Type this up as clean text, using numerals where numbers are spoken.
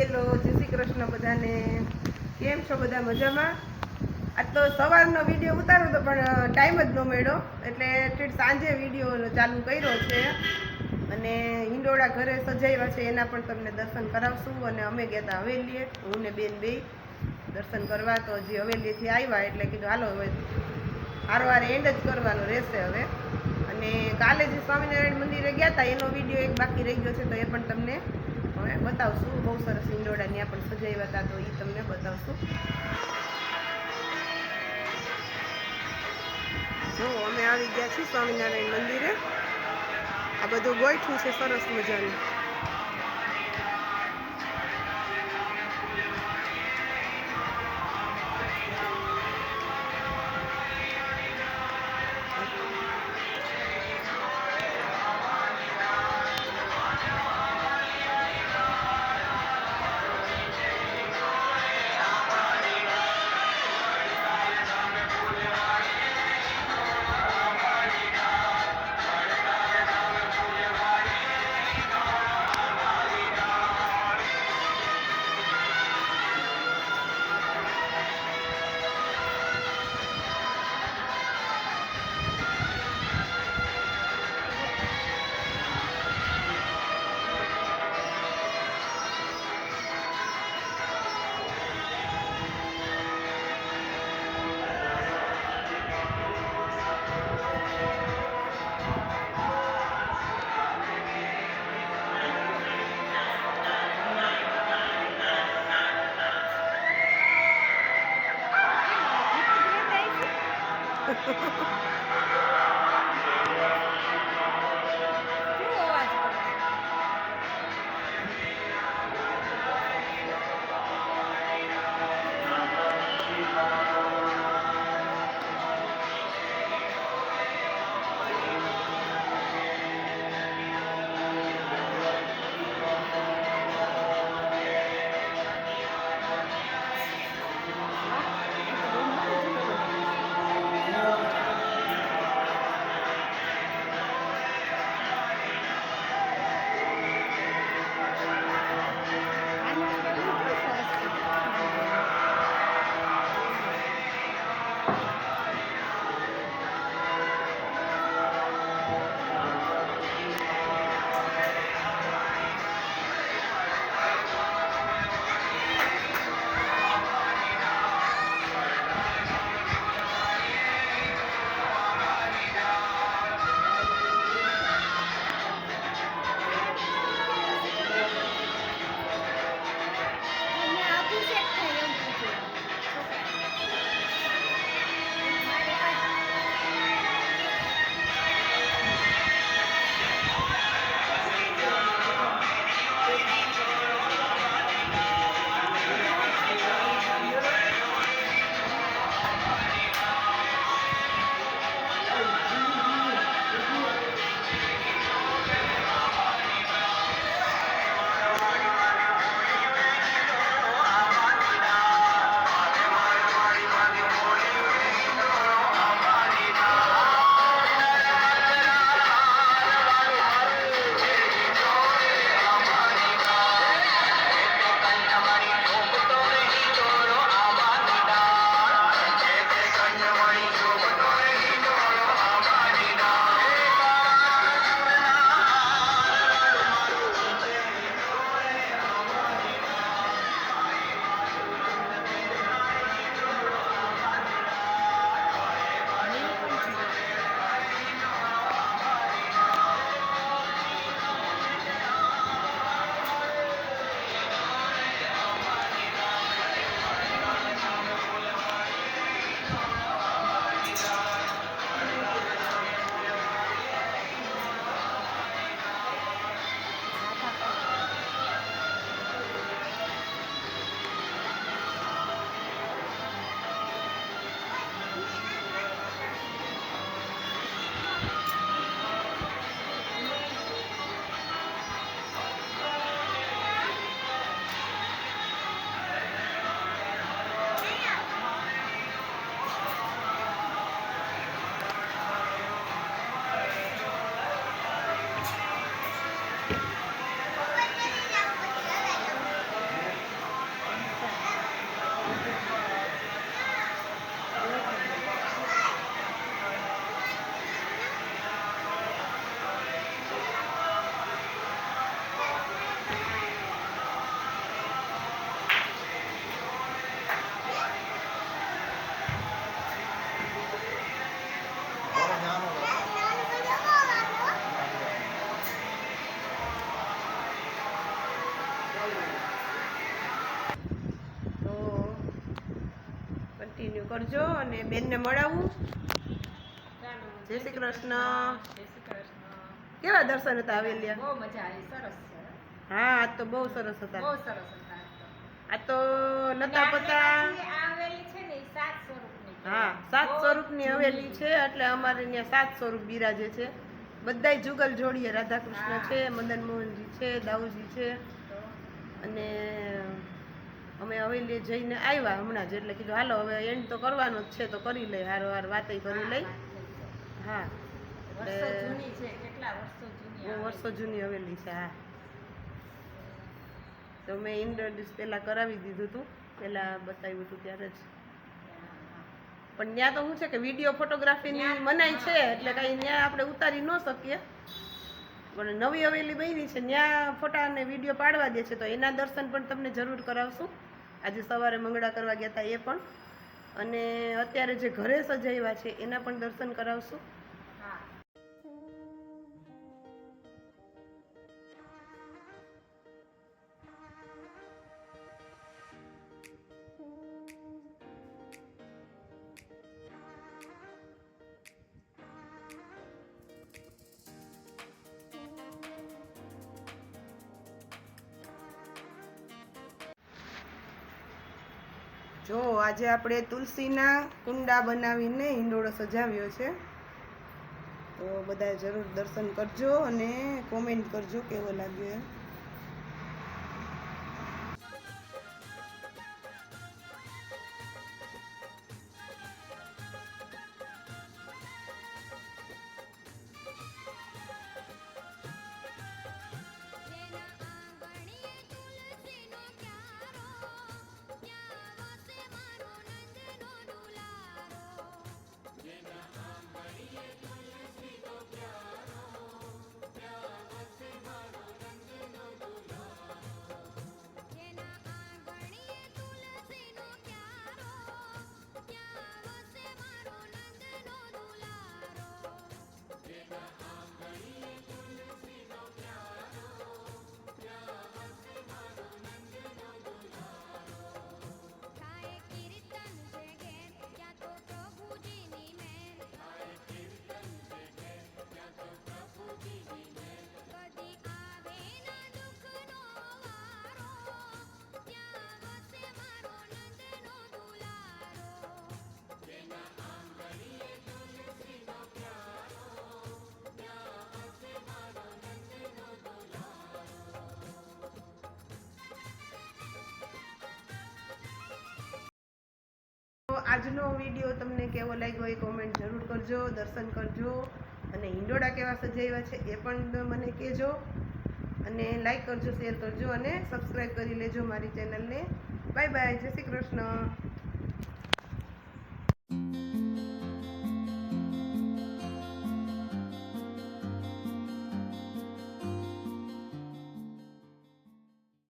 Hello, જય શ્રી કૃષ્ણ બધાને. કેમ છો બધા? મજામાં? આજ તો સવારનો વિડીયો ઉતાર્યો હતો પણ ટાઈમ જ ન મળ્યો, એટલે ઠીક સાંજે વિડીયો ચાલુ કર્યો છે. અને હિંડોળા ઘરે સજાવ્યા છે, એના પણ તમને દર્શન કરાવશું. અને અમે ગયા હતા હવેલીએ, હું ને બેન બે દર્શન કરવા. તો હજી હવેલીથી આવ્યા એટલે કીધું હાલો હવે હારવારે એન્ડ જ કરવાનો રહેશે હવે. અને કાલે જે સ્વામિનારાયણ મંદિરે ગયા હતા એનો વિડીયો એક બાકી રહી ગયો છે, તો એ પણ તમને હવે બતાવશું. બહુ સરસ હિંડોળા ત્યાં પણ સજાવ્યા હતા, તો એ તમને બતાવશું. જો અમે આવી ગયા છીએ સ્વામિનારાયણ મંદિરે. આ બધું ગોઠવું છે સરસ મજાનું. તો કન્ટિન્યુ કરજો અને બેનને મળાવું. જય શ્રી કૃષ્ણ. કેવા દર્શન હતા હવેલીયા? બહુ મજા આવી, સરસ છે. હા, આજ તો બહુ સરસ હતા. બહુ સરસ હતા. આ તો લતા પતા આ હવેલી છે ને, 7 સ્વરૂપની. હા, 7 સ્વરૂપની હવેલી છે. એટલે અમારે ત્યાં 7 સ્વરૂપ બિરાજે છે. બધાય જુગલ જોડીએ, રાધા કૃષ્ણ છે, મદન મોહનજી છે, દાઉજી છે. અને અમે હવેલી જઈને આવ્યા હમણાં જ, એટલે કીધું હાલો હવે એન્ડ તો કરવાનો જ છે, તો કરી લઈ, હારો હાર વાતય કરી લઈ. હા, વર્ષો જૂની છે, કેટલા વર્ષો જૂની. બહુ વર્ષો જૂની હવેલી છે. હા, તો મેં ઇન્ટ્રોડ્યુસ પહેલાં કરાવી દીધું હતું, પહેલાં બતાવ્યું હતું ત્યારે જ. પણ ત્યાં તો શું છે કે વિડીયો ફોટોગ્રાફીની મનાઈ છે, એટલે કાંઈ ત્યાં આપણે ઉતારી ન શકીએ. પણ નવી હવેલી બની છે, ત્યાં ફોટા અને વિડીયો પાડવા દે છે, તો એના દર્શન પણ તમને જરૂર કરાવશું. આજે સવારે મંગળા કરવા ગયા હતા એ પણ, અને અત્યારે જે ઘરે સજાવ્યા છે એના પણ દર્શન કરાવશું. જો આજે આપણે તુલસીના કુંડા બનાવીને હિંડોળો સજાવ્યો છે, તો બધા જરૂર દર્શન કરજો અને કોમેન્ટ કરજો કેવો લાગ્યો એમ. આજનો વિડીયો તમને કેવો લાગ્યો એ કોમેન્ટ જરૂર કરજો, દર્શન કરજો, અને હિંડોળા કેવા સજાવ્યા છે એ પણ મને કહેજો, અને લાઈક કરજો, શેર કરજો, અને સબસ્ક્રાઈબ કરી લેજો મારી ચેનલને. બાય બાય, જય શ્રી કૃષ્ણ.